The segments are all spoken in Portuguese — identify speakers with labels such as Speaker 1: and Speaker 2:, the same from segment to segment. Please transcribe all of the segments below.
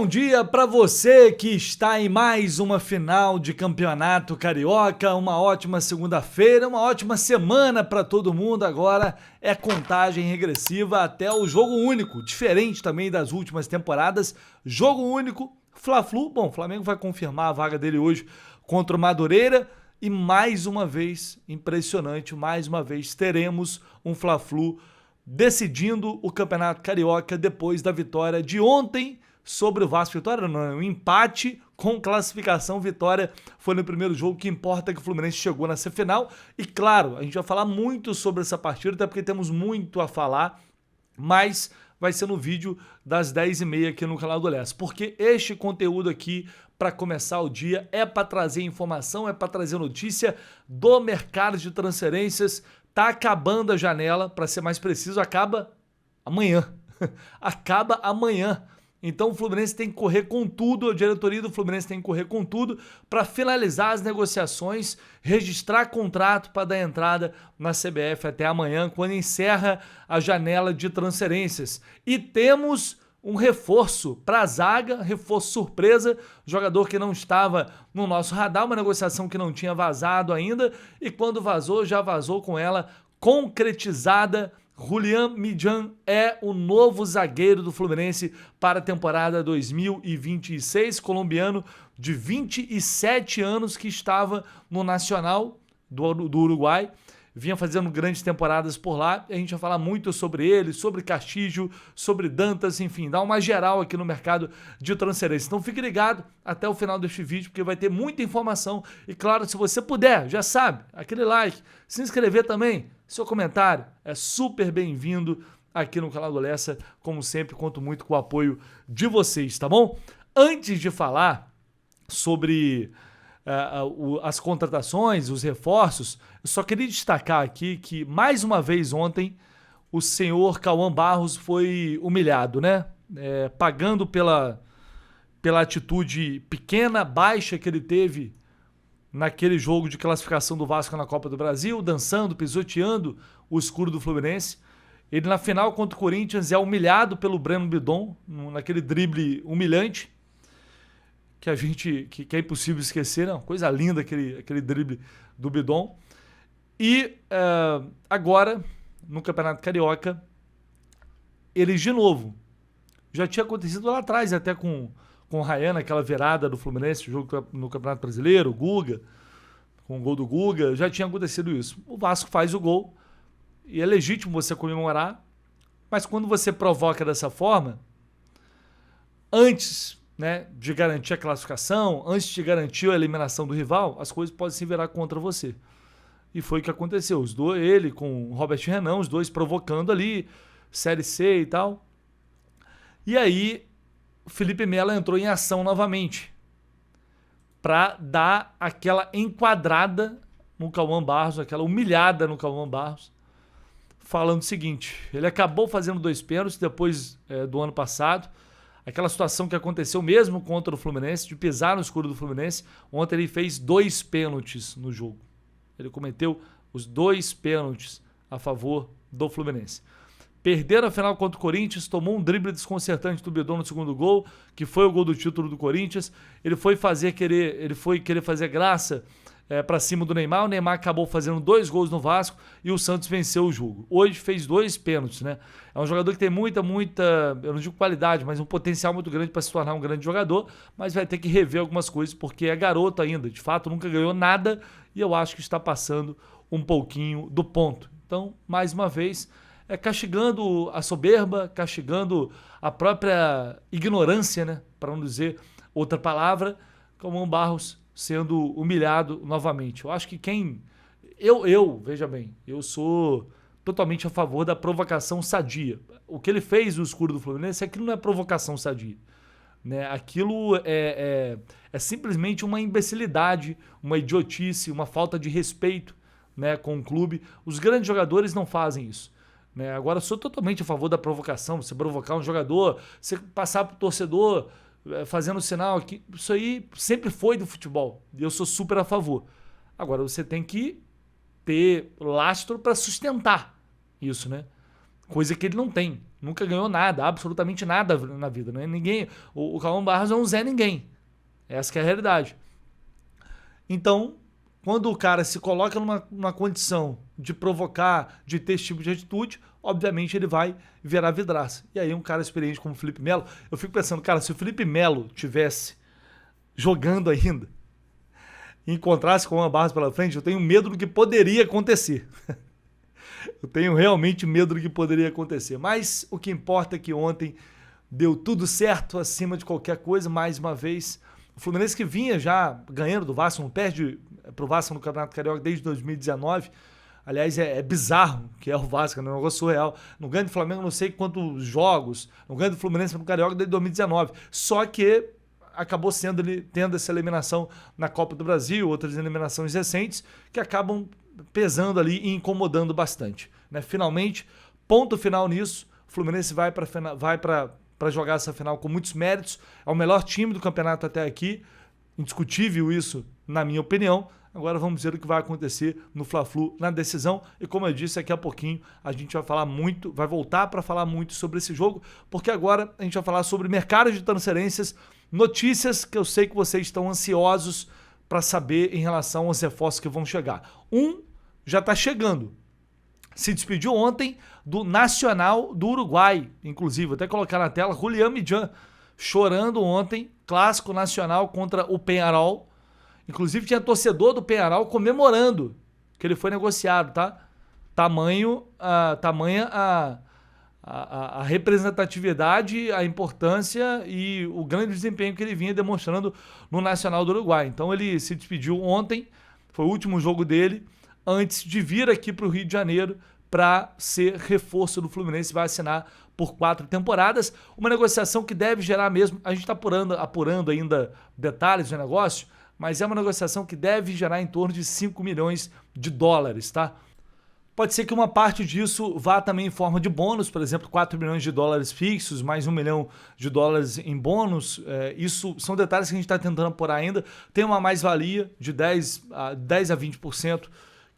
Speaker 1: bom dia para você que está em mais uma final de campeonato carioca, uma ótima segunda-feira, uma ótima semana para todo mundo. Agora é contagem regressiva até o jogo único, diferente também das últimas temporadas. Jogo único, Fla-Flu. Bom, o Flamengo vai confirmar a vaga dele hoje contra o Madureira e mais uma vez, impressionante, mais uma vez teremos um Fla-Flu decidindo o campeonato carioca depois da vitória de ontem sobre o Vasco. Vitória não, um empate com classificação. Vitória foi no primeiro jogo, que importa é que o Fluminense chegou na semifinal. E claro, a gente vai falar muito sobre essa partida, até porque temos muito a falar, mas vai ser no vídeo das 10h30 aqui no canal do Lessa, porque este conteúdo aqui, para começar o dia, é para trazer informação, é para trazer notícia do mercado de transferências. Tá acabando a janela, para ser mais preciso, acaba amanhã. Acaba amanhã. Então o Fluminense tem que correr com tudo, a diretoria do Fluminense tem que correr com tudo para finalizar as negociações, registrar contrato para dar entrada na CBF até amanhã, quando encerra a janela de transferências. E temos um reforço para a zaga, reforço surpresa, jogador que não estava no nosso radar, uma negociação que não tinha vazado ainda, e quando vazou, já vazou com ela concretizada. Julián Millán é o novo zagueiro do Fluminense para a temporada 2026, colombiano de 27 anos que estava no Nacional do Uruguai, vinha fazendo grandes temporadas por lá. A gente vai falar muito sobre ele, sobre Castillo, sobre Dantas, enfim, dá uma geral aqui no mercado de transferência. Então fique ligado até o final deste vídeo, porque vai ter muita informação. E claro, se você puder, já sabe, aquele like, se inscrever também, seu comentário é super bem-vindo aqui no canal do Lessa. Como sempre, conto muito com o apoio de vocês, tá bom? Antes de falar sobre as contratações, os reforços, eu só queria destacar aqui que, mais uma vez ontem, o senhor Cauã Barros foi humilhado, né? Pagando pela atitude pequena, baixa que ele teve naquele jogo de classificação do Vasco na Copa do Brasil, dançando, pisoteando o escudo do Fluminense. Ele, na final contra o Corinthians, é humilhado pelo Breno Bidon, naquele drible humilhante, que é impossível esquecer, né? Coisa linda aquele drible do Bidon. E agora, no Campeonato Carioca, eles de novo, já tinha acontecido lá atrás, até com o Ryan, aquela virada do Fluminense, jogo no Campeonato Brasileiro, o Guga, com o gol do Guga, já tinha acontecido isso. O Vasco faz o gol, e é legítimo você comemorar, mas quando você provoca dessa forma, antes, né, de garantir a classificação, antes de garantir a eliminação do rival, as coisas podem se virar contra você. E foi o que aconteceu. Ele com o Robert Renan, os dois provocando ali, Série C e tal. E aí, o Felipe Melo entrou em ação novamente para dar aquela enquadrada no Cauã Barros, aquela humilhada no Cauã Barros, falando o seguinte: ele acabou fazendo 2 pênaltis depois do ano passado, aquela situação que aconteceu mesmo contra o Fluminense, de pisar no escuro do Fluminense. Ontem ele fez 2 pênaltis no jogo. Ele cometeu os 2 pênaltis a favor do Fluminense. Perderam a final contra o Corinthians, tomou um drible desconcertante do Bidon no segundo gol, que foi o gol do título do Corinthians. Ele foi querer fazer graça para cima do Neymar. O Neymar acabou fazendo 2 gols no Vasco e o Santos venceu o jogo. Hoje fez 2 pênaltis, né? É um jogador que tem muita, eu não digo qualidade, mas um potencial muito grande para se tornar um grande jogador, mas vai ter que rever algumas coisas, porque é garoto ainda. De fato, nunca ganhou nada e eu acho que está passando um pouquinho do ponto. Então, mais uma vez, castigando a soberba, castigando a própria ignorância, né? Para não dizer outra palavra, Cauã Barros sendo humilhado novamente. Eu acho que veja bem, eu sou totalmente a favor da provocação sadia. O que ele fez no escuro do Fluminense, aquilo não é provocação sadia, né? Aquilo é simplesmente uma imbecilidade, uma idiotice, uma falta de respeito, né, com o clube. Os grandes jogadores não fazem isso, né? Agora, eu sou totalmente a favor da provocação. Você provocar um jogador, você passar para o torcedor fazendo sinal aqui, isso aí sempre foi do futebol e eu sou super a favor. Agora, você tem que ter lastro para sustentar isso, né? coisa que ele não tem. Nunca ganhou nada, absolutamente nada na vida. Né? Ninguém, o Cauã Barros é um Zé Ninguém. Essa que é a realidade. Então, quando o cara se coloca numa condição de provocar, de ter esse tipo de atitude, obviamente ele vai virar vidraça. E aí um cara experiente como o Felipe Melo, eu fico pensando, cara, se o Felipe Melo tivesse jogando ainda e encontrasse com o Cauã Barros pela frente, eu tenho medo do que poderia acontecer. Eu tenho realmente medo do que poderia acontecer. Mas o que importa é que ontem deu tudo certo acima de qualquer coisa, mais uma vez. O Fluminense que vinha já ganhando do Vasco, não perde pro Vasco no Campeonato Carioca desde 2019. Aliás, é bizarro que é o Vasco, é um negócio surreal. Não ganha do Flamengo não sei quantos jogos, não ganha do Fluminense no Carioca desde 2019. Só que acabou tendo essa eliminação na Copa do Brasil, outras eliminações recentes, que acabam pesando ali e incomodando bastante. Né? Finalmente, ponto final nisso, o Fluminense vai para jogar essa final com muitos méritos, é o melhor time do campeonato até aqui, indiscutível isso, na minha opinião. Agora vamos ver o que vai acontecer no Fla-Flu na decisão. E como eu disse, daqui a pouquinho a gente vai falar muito, vai voltar para falar muito sobre esse jogo, porque agora a gente vai falar sobre mercado de transferências, notícias que eu sei que vocês estão ansiosos para saber em relação aos reforços que vão chegar. Um já está chegando. Se despediu ontem do Nacional do Uruguai, inclusive. Vou até colocar na tela, Julián Millán, chorando ontem, clássico nacional contra o Peñarol. Inclusive tinha torcedor do Peñarol comemorando que ele foi negociado, tá? Tamanha a representatividade, a importância e o grande desempenho que ele vinha demonstrando no Nacional do Uruguai. Então ele se despediu ontem, foi o último jogo dele, antes de vir aqui para o Rio de Janeiro para ser reforço do Fluminense, vai assinar por 4 temporadas. Uma negociação que deve gerar mesmo, a gente está apurando ainda detalhes do negócio, mas é uma negociação que deve gerar em torno de 5 milhões de dólares, tá? Pode ser que uma parte disso vá também em forma de bônus, por exemplo, 4 milhões de dólares fixos, mais 1 milhão de dólares em bônus. Isso são detalhes que a gente está tentando apurar ainda. Tem uma mais-valia de 10 a 20%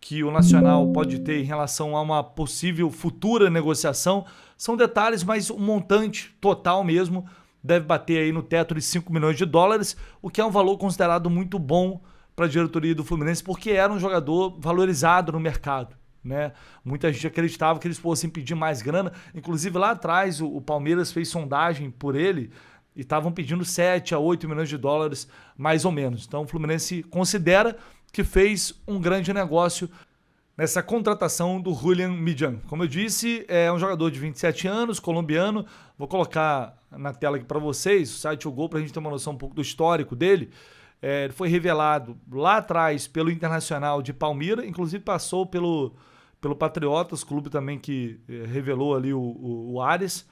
Speaker 1: que o Nacional pode ter em relação a uma possível futura negociação. São detalhes, mas o montante total mesmo deve bater aí no teto de 5 milhões de dólares, o que é um valor considerado muito bom para a diretoria do Fluminense, porque era um jogador valorizado no mercado. Né? Muita gente acreditava que eles fossem pedir mais grana. Inclusive lá atrás o Palmeiras fez sondagem por ele e estavam pedindo 7 a 8 milhões de dólares mais ou menos. Então o Fluminense considera que fez um grande negócio nessa contratação do Julián Millán. Como eu disse, é um jogador de 27 anos, colombiano. Vou colocar na tela aqui para vocês o site O Gol para a gente ter uma noção um pouco do histórico dele. Ele foi revelado lá atrás pelo Internacional de Palmira, inclusive passou pelo Patriotas, clube também que revelou ali o Ares.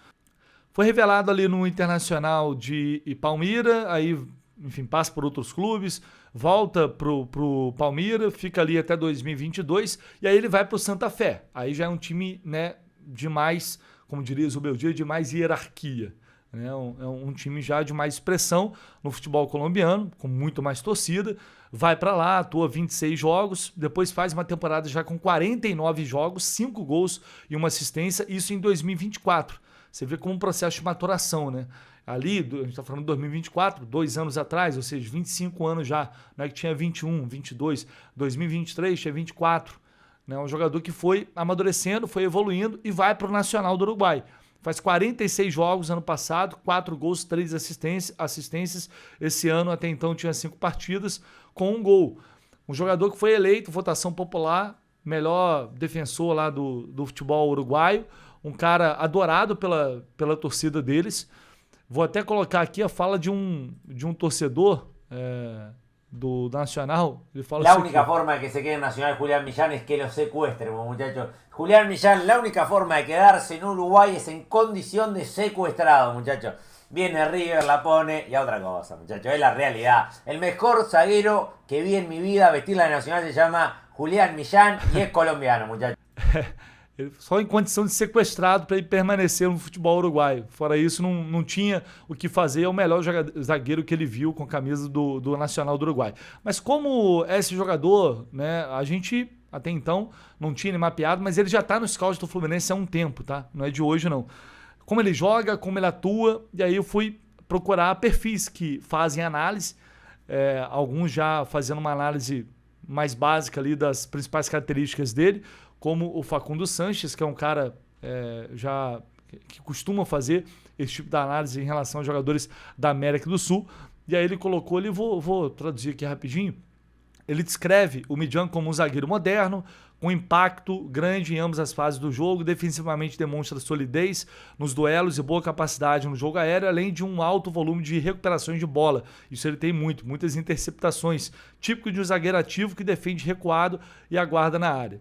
Speaker 1: Foi revelado ali no Internacional de Palmira, aí, enfim, passa por outros clubes, volta pro Palmira, fica ali até 2022, e aí ele vai pro Santa Fé. Aí já é um time, né, de mais, como diria Zubeldia, de mais hierarquia. Né? É um time já de mais expressão no futebol colombiano, com muito mais torcida. Vai para lá, atua 26 jogos, depois faz uma temporada já com 49 jogos, 5 gols e uma assistência, isso em 2024. Você vê como um processo de maturação, né? Ali, a gente está falando de 2024, 2 anos atrás, ou seja, 25 anos já, não é que tinha 21, 22, 2023 tinha 24. Né? Um jogador que foi amadurecendo, foi evoluindo e vai para o Nacional do Uruguai. Faz 46 jogos ano passado, 4 gols, 3 assistências. Esse ano, até então, tinha 5 partidas com 1 gol. Um jogador que foi eleito, votação popular, melhor defensor lá do futebol uruguaio. Um cara adorado pela torcida deles. Vou até colocar aqui a fala de um torcedor do Nacional. Ele fala
Speaker 2: la única forma de que se quede en Nacional Julián Millán es que lo secuestren, muchachos. Julián Millán, la única forma de quedarse en Uruguay es en condición de secuestrado, muchachos. Viene River, la pone y a otra cosa, muchachos. Es la realidad. El mejor zaguero que vi en mi vida vestir la Nacional se llama Julián Millán y es colombiano, muchachos.
Speaker 1: Só em condição de sequestrado para ele permanecer no futebol uruguaio. Fora isso, não tinha o que fazer. É o melhor zagueiro que ele viu com a camisa do Nacional do Uruguai. Mas como é esse jogador, né, a gente Até então não tinha ele mapeado, mas ele já está no scout do Fluminense há um tempo, tá? Não é de hoje, não. Como ele joga, como ele atua, e aí eu fui procurar perfis que fazem análise, alguns já fazendo uma análise mais básica ali das principais características dele, como o Facundo Sanches, que é um cara já que costuma fazer esse tipo de análise em relação aos jogadores da América do Sul. E aí ele colocou ali, vou traduzir aqui rapidinho, ele descreve o Midjan como um zagueiro moderno, com impacto grande em ambas as fases do jogo, defensivamente demonstra solidez nos duelos e boa capacidade no jogo aéreo, além de um alto volume de recuperações de bola. Isso ele tem muitas interceptações, típico de um zagueiro ativo que defende recuado e aguarda na área.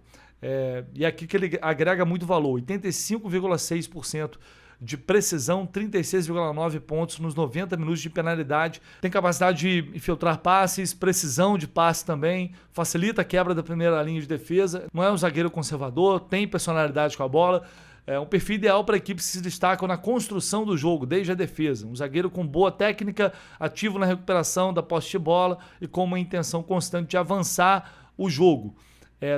Speaker 1: E aqui que ele agrega muito valor, 85,6% de precisão, 36,9 pontos nos 90 minutos de penalidade. Tem capacidade de infiltrar passes, precisão de passe também, facilita a quebra da primeira linha de defesa. Não é um zagueiro conservador, tem personalidade com a bola. É um perfil ideal para equipes que se destacam na construção do jogo, desde a defesa. Um zagueiro com boa técnica, ativo na recuperação da posse de bola e com uma intenção constante de avançar o jogo.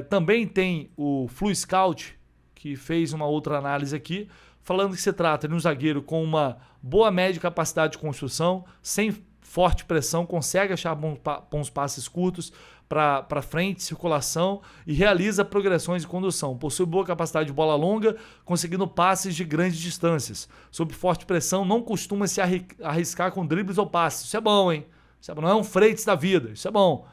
Speaker 1: Também tem o Flu Scout, que fez uma outra análise aqui, falando que se trata de um zagueiro com uma boa média de capacidade de construção, sem forte pressão, consegue achar bons passes curtos para frente, circulação e realiza progressões de condução. Possui boa capacidade de bola longa, conseguindo passes de grandes distâncias. Sob forte pressão, não costuma se arriscar com dribles ou passes. Isso é bom, hein? Não é um Freitas da vida, isso é bom.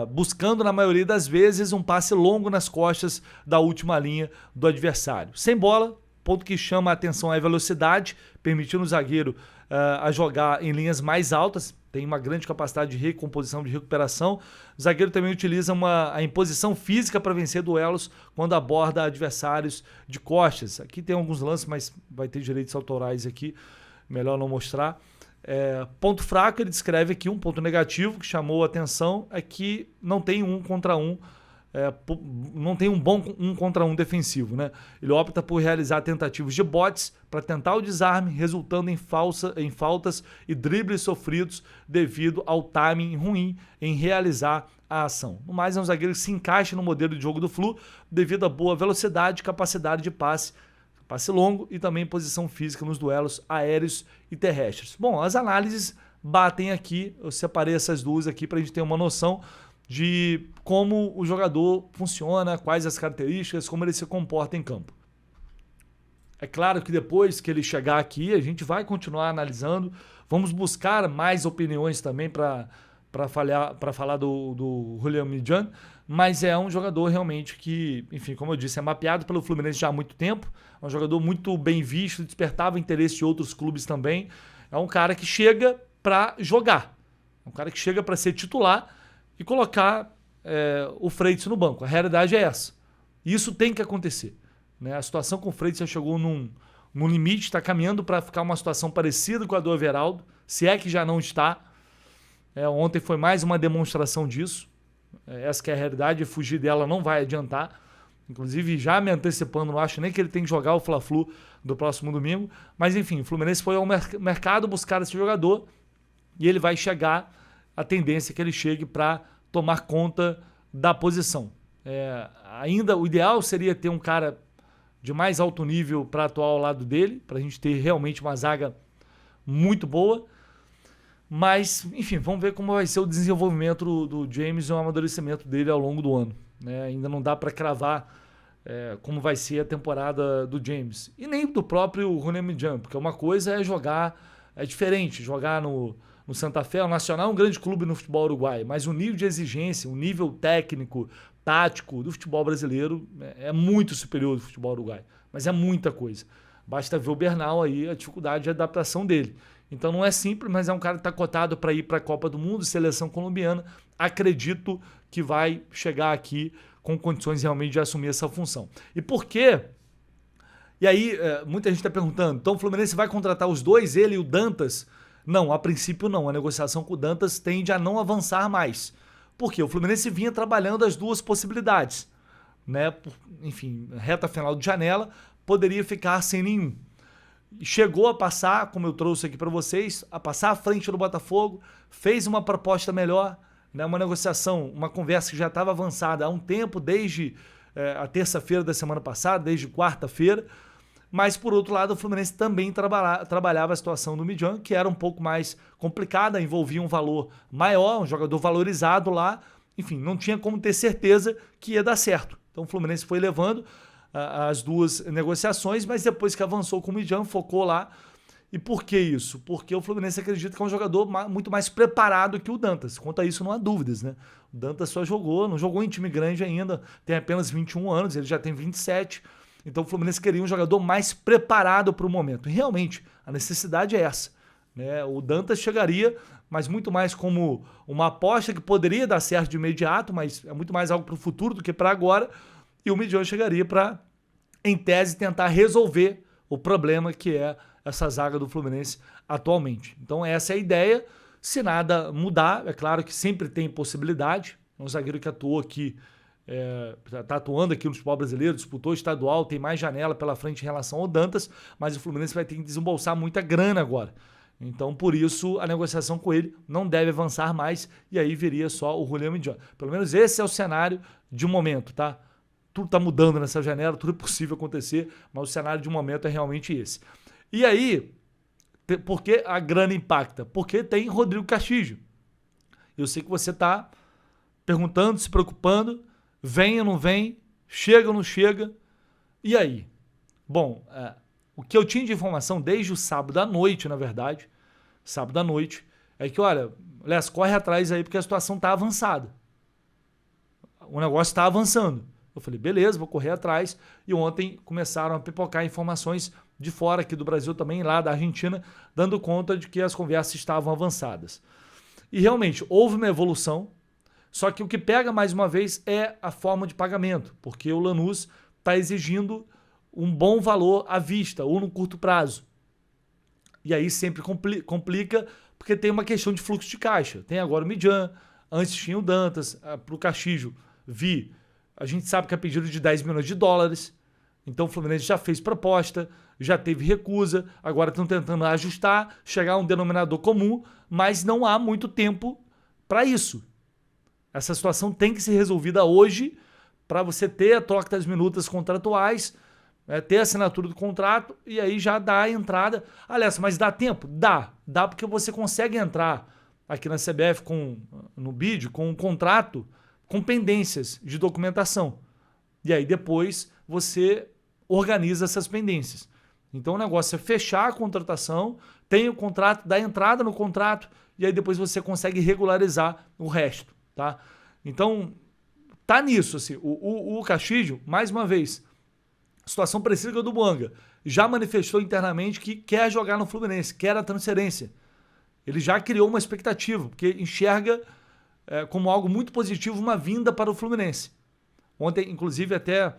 Speaker 1: Buscando, na maioria das vezes, um passe longo nas costas da última linha do adversário. Sem bola, ponto que chama a atenção é a velocidade, permitindo o zagueiro a jogar em linhas mais altas, tem uma grande capacidade de recomposição, de recuperação. O zagueiro também utiliza a imposição física para vencer duelos quando aborda adversários de costas. Aqui tem alguns lances, mas vai ter direitos autorais aqui, melhor não mostrar. Ponto fraco, ele descreve aqui um ponto negativo que chamou a atenção, é que não tem um contra um, não tem um bom um contra um defensivo, né? Ele opta por realizar tentativas de botes para tentar o desarme, resultando em faltas e dribles sofridos devido ao timing ruim em realizar a ação. No mais, é um zagueiro que se encaixa no modelo de jogo do Flu devido à boa velocidade, capacidade de passe longo e também posição física nos duelos aéreos e terrestres. Bom, as análises batem aqui, eu separei essas duas aqui para a gente ter uma noção de como o jogador funciona, quais as características, como ele se comporta em campo. É claro que depois que ele chegar aqui, a gente vai continuar analisando, vamos buscar mais opiniões também para falar do Julián Midjan, mas é um jogador realmente que, enfim, como eu disse, é mapeado pelo Fluminense já há muito tempo, é um jogador muito bem visto, despertava interesse de outros clubes também, é um cara que chega para jogar, é um cara que chega para ser titular e colocar o Freitas no banco. A realidade é essa. Isso tem que acontecer, né? A situação com o Freitas já chegou num limite, está caminhando para ficar uma situação parecida com a do Everaldo, se é que já não está. Ontem foi mais uma demonstração disso. Essa que é a realidade, fugir dela não vai adiantar. Inclusive, já me antecipando, não acho nem que ele tem que jogar o Fla-Flu do próximo domingo. Mas enfim, o Fluminense foi ao mercado buscar esse jogador e ele vai chegar, a tendência é que ele chegue para tomar conta da posição. Ainda o ideal seria ter um cara de mais alto nível para atuar ao lado dele, para a gente ter realmente uma zaga muito boa. Mas, enfim, vamos ver como vai ser o desenvolvimento do James e o amadurecimento dele ao longo do ano, né? Ainda não dá para cravar como vai ser a temporada do James. E nem do próprio Julián Midjan, porque uma coisa é jogar, é diferente, jogar no Santa Fé. O Nacional é um grande clube no futebol uruguaio, mas o nível de exigência, o nível técnico, tático do futebol brasileiro é muito superior ao do futebol uruguaio. Mas é muita coisa. Basta ver o Bernal aí, a dificuldade de adaptação dele. Então não é simples, mas é um cara que está cotado para ir para a Copa do Mundo, seleção colombiana. Acredito que vai chegar aqui com condições realmente de assumir essa função. E por quê? E aí, muita gente está perguntando, então o Fluminense vai contratar os dois, ele e o Dantas? Não, a princípio não. A negociação com o Dantas tende a não avançar mais. Por quê? O Fluminense vinha trabalhando as duas possibilidades, né? Enfim, reta final de janela, poderia ficar sem nenhum. Chegou a passar, como eu trouxe aqui para vocês, a passar à frente do Botafogo, fez uma proposta melhor, né, uma negociação, uma conversa que já estava avançada há um tempo, desde a terça-feira da semana passada, desde quarta-feira. Mas, por outro lado, o Fluminense também trabalhava a situação do Midjan, que era um pouco mais complicada, envolvia um valor maior, um jogador valorizado lá. Enfim, não tinha como ter certeza que ia dar certo. Então, o Fluminense foi levando as duas negociações, mas depois que avançou com o Midjan, focou lá. E por que isso? Porque o Fluminense acredita que é um jogador muito mais preparado que o Dantas. Quanto a isso, não há dúvidas, né? O Dantas só não jogou em time grande ainda, tem apenas 21 anos, ele já tem 27. Então o Fluminense queria um jogador mais preparado para o momento. E realmente, a necessidade é essa, né? O Dantas chegaria, mas muito mais como uma aposta que poderia dar certo de imediato, mas é muito mais algo para o futuro do que para agora. E o Midjan chegaria para, em tese, tentar resolver o problema que é essa zaga do Fluminense atualmente. Então essa é a ideia. Se nada mudar, é claro que sempre tem possibilidade. É um zagueiro que atuou aqui, está atuando aqui no futebol brasileiro, disputou estadual, tem mais janela pela frente em relação ao Dantas, mas o Fluminense vai ter que desembolsar muita grana agora. Então, por isso, a negociação com ele não deve avançar mais e aí viria só o Julián Midjan. Pelo menos esse é o cenário de um momento, tá? Tudo está mudando nessa janela, tudo é possível acontecer, mas o cenário de um momento é realmente esse. E aí, por que a grana impacta? Porque tem Rodrigo Castilho. Eu sei que você está perguntando, se preocupando, vem ou não vem, chega ou não chega, e aí? Bom, o que eu tinha de informação desde o sábado à noite, na verdade, sábado à noite, é que, olha, Léo, corre atrás aí porque a situação está avançada. O negócio está avançando. Eu falei, beleza, vou correr atrás. E ontem começaram a pipocar informações de fora aqui do Brasil também, lá da Argentina, dando conta de que as conversas estavam avançadas. E realmente, houve uma evolução, só que o que pega mais uma vez é a forma de pagamento, porque o Lanús está exigindo um bom valor à vista ou no curto prazo. E aí sempre complica, porque tem uma questão de fluxo de caixa. Tem agora o Midjan, antes tinha o Dantas, para o Castilho a gente sabe que é pedido de 10 milhões de dólares, então o Fluminense já fez proposta, já teve recusa, agora estão tentando ajustar, chegar a um denominador comum, mas não há muito tempo para isso. Essa situação tem que ser resolvida hoje para você ter a troca das minutas contratuais, ter a assinatura do contrato e aí já dá a entrada. Aliás, mas dá tempo? Dá. Dá porque você consegue entrar aqui na CBF no BID com um contrato com pendências de documentação. E aí depois você organiza essas pendências. Então o negócio é fechar a contratação, tem o contrato, dá entrada no contrato e aí depois você consegue regularizar o resto, tá? Então tá nisso, assim. O Castilho, mais uma vez, situação parecida com a do Buanga, já manifestou internamente que quer jogar no Fluminense, quer a transferência. Ele já criou uma expectativa, porque enxerga como algo muito positivo uma vinda para o Fluminense. Ontem, inclusive, até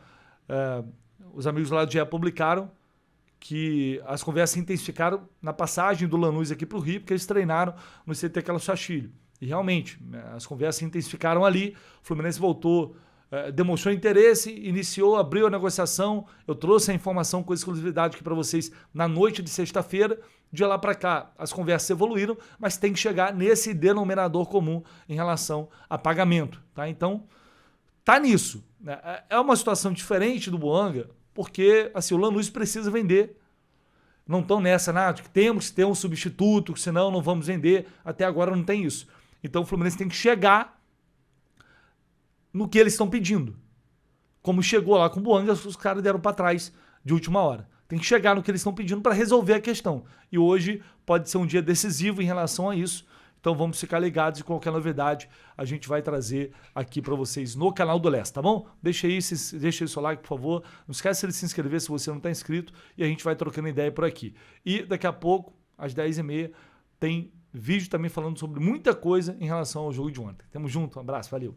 Speaker 1: os amigos lá do GE publicaram que as conversas se intensificaram na passagem do Lanús aqui para o Rio, porque eles treinaram no CT Carlos Castilho. E realmente, as conversas se intensificaram ali, o Fluminense voltou, demonstrou interesse, iniciou, abriu a negociação. Eu trouxe a informação com exclusividade aqui para vocês na noite de sexta-feira. De lá para cá, as conversas evoluíram, mas tem que chegar nesse denominador comum em relação a pagamento, tá? Então, tá nisso. É uma situação diferente do Buanga, porque assim, o Lanús precisa vender. Não estão nessa, de que temos que ter um substituto, senão não vamos vender. Até agora não tem isso. Então o Fluminense tem que chegar no que eles estão pedindo. Como chegou lá com o Buanga, os caras deram para trás de última hora. Tem que chegar no que eles estão pedindo para resolver a questão. E hoje pode ser um dia decisivo em relação a isso. Então vamos ficar ligados e qualquer novidade a gente vai trazer aqui para vocês no canal do Leste, tá bom? Deixa aí seu like, por favor. Não esquece de se inscrever se você não está inscrito e a gente vai trocando ideia por aqui. E daqui a pouco, às 10h30, tem vídeo também falando sobre muita coisa em relação ao jogo de ontem. Tamo junto, um abraço, valeu!